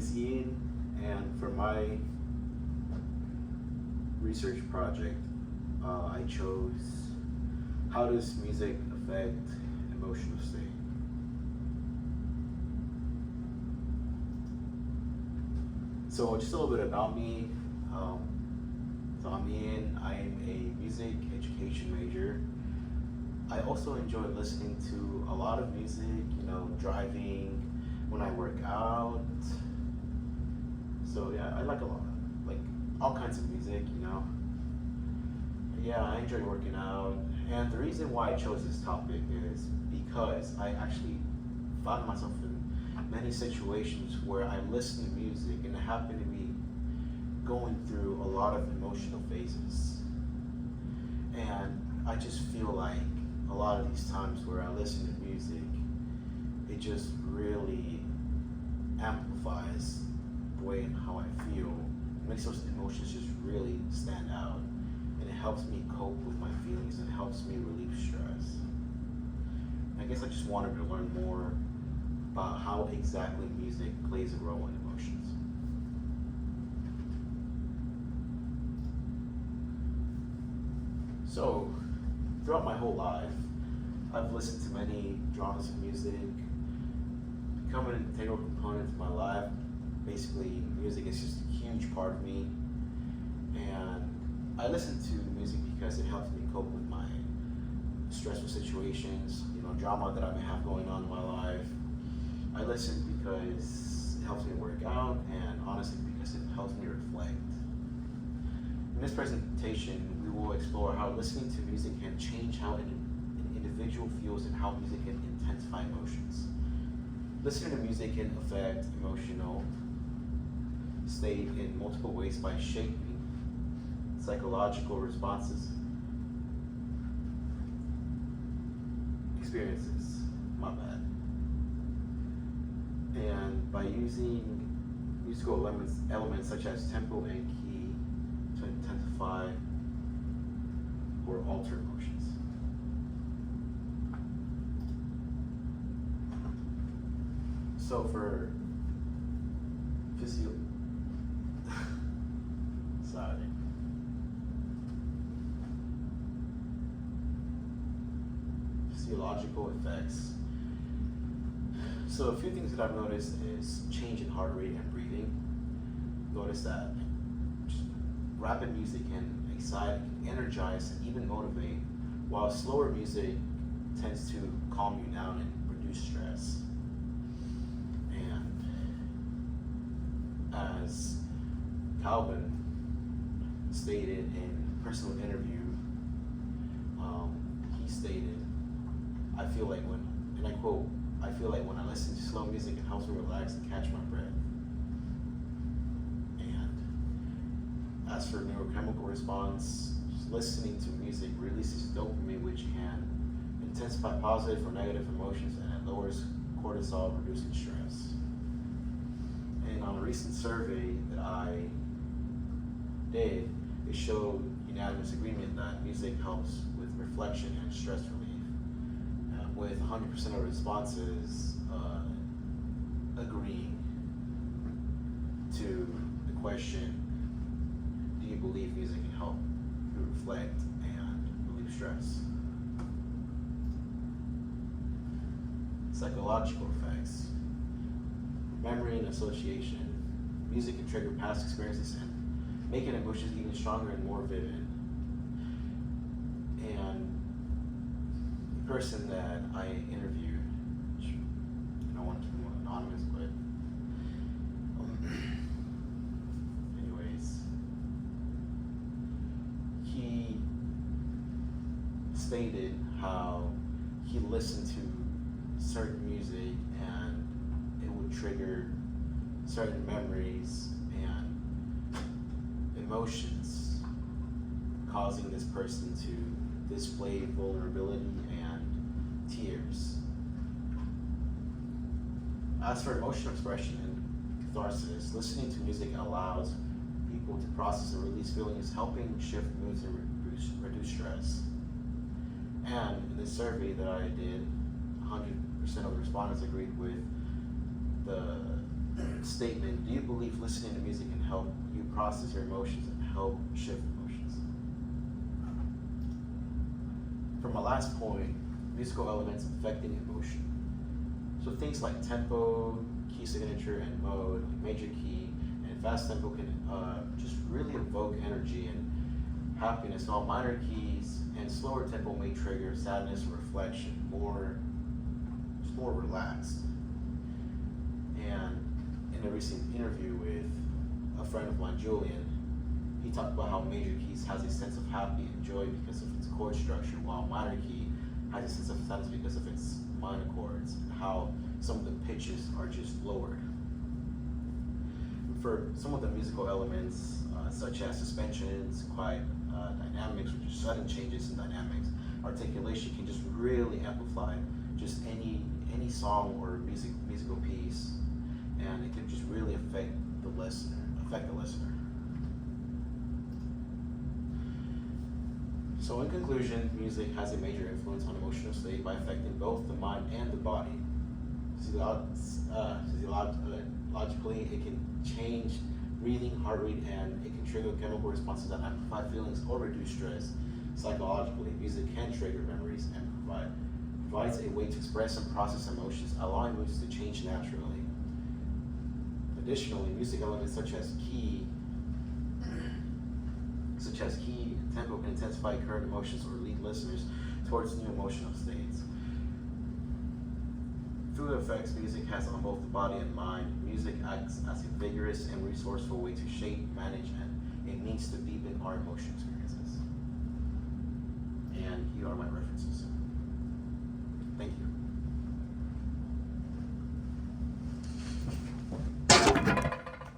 is Ian, and for my research project, I chose how does music affect emotional state. So just a little bit about me. So I'm Ian. I am a music education major. I also enjoy listening to a lot of music, driving, when I work out. So yeah, I like a lot, like all kinds of music. Yeah, I enjoy working out. And the reason why I chose this topic is because I actually found myself in many situations where I listen to music and it happened to be going through a lot of emotional phases. And I just feel like a lot of these times where I listen to music, it just really amplifies the way and how I feel. It makes those emotions just really stand out. And it helps me cope with my feelings and helps me relieve stress. And I guess I just wanted to learn more about how exactly music plays a role in emotions. So, throughout my whole life, I've listened to many genres of music, become an integral component of my life. Basically, music is just a huge part of me, and I listen to music because it helps me cope with my stressful situations, drama that I may have going on in my life. I listen because it helps me work out, and honestly because it helps me reflect. In this presentation, we will explore how listening to music can change how an individual feels and how music can intensify emotions. Listening to music can affect emotional state in multiple ways by shaping psychological responses, experiences, my bad. And by using musical elements such as tempo and key to intensify or alter emotions. So for physiological effects. So a few things that I've noticed is change in heart rate and breathing. Notice that just rapid music can excite, energize, and even motivate, while slower music tends to calm you down and reduce stress. And as Calvin stated in a personal interview, he stated, I feel like when, and I quote, I feel like when I listen to slow music, it helps me relax and catch my breath. And as for neurochemical response, just listening to music releases dopamine, which can intensify positive or negative emotions, and it lowers cortisol, reducing stress. And on a recent survey that I did, it showed unanimous agreement that music helps with reflection and stress relief. With 100% of responses agreeing to the question, do you believe music can help you reflect and relieve stress? Psychological effects. Memory and association. Music can trigger past experiences and making emotions even stronger and more vivid. And the person that I interviewed, which I don't want to keep him anonymous, but anyways, he stated how he listened to certain music and it would trigger certain memories and emotions, causing this person to display vulnerability and tears. As for emotional expression and catharsis, listening to music allows people to process and release feelings, helping shift moods and reduce stress. And in this survey that I did, 100% of the respondents agreed with the statement, do you believe listening to music can help you process your emotions and help shift emotions? For my last point, musical elements affecting emotion. So things like tempo, key signature, and mode, like major key and fast tempo can just really evoke energy and happiness, while minor keys and slower tempo may trigger sadness or reflection, just more relaxed. And in a recent interview with a friend of mine, Julian, he talked about how major keys has a sense of happy and joy because of its chord structure, while minor key has a sense of sadness because of its minor chords and how some of the pitches are just lowered. For some of the musical elements, such as suspensions, quiet dynamics, which are sudden changes in dynamics, articulation can just really amplify just any song or musical piece, and it can just really affect the listener. So in conclusion, music has a major influence on emotional state by affecting both the mind and the body. Physiologically, it can change breathing, heart rate, and it can trigger chemical responses that amplify feelings or reduce stress. Psychologically, music can trigger memories and provides a way to express and process emotions, allowing moods to change naturally. Additionally, music elements such as key and tempo can intensify current emotions or lead listeners towards new emotional states. Through the effects music has on both the body and mind, music acts as a vigorous and resourceful way to shape, manage, and a means to deepen our emotional experiences.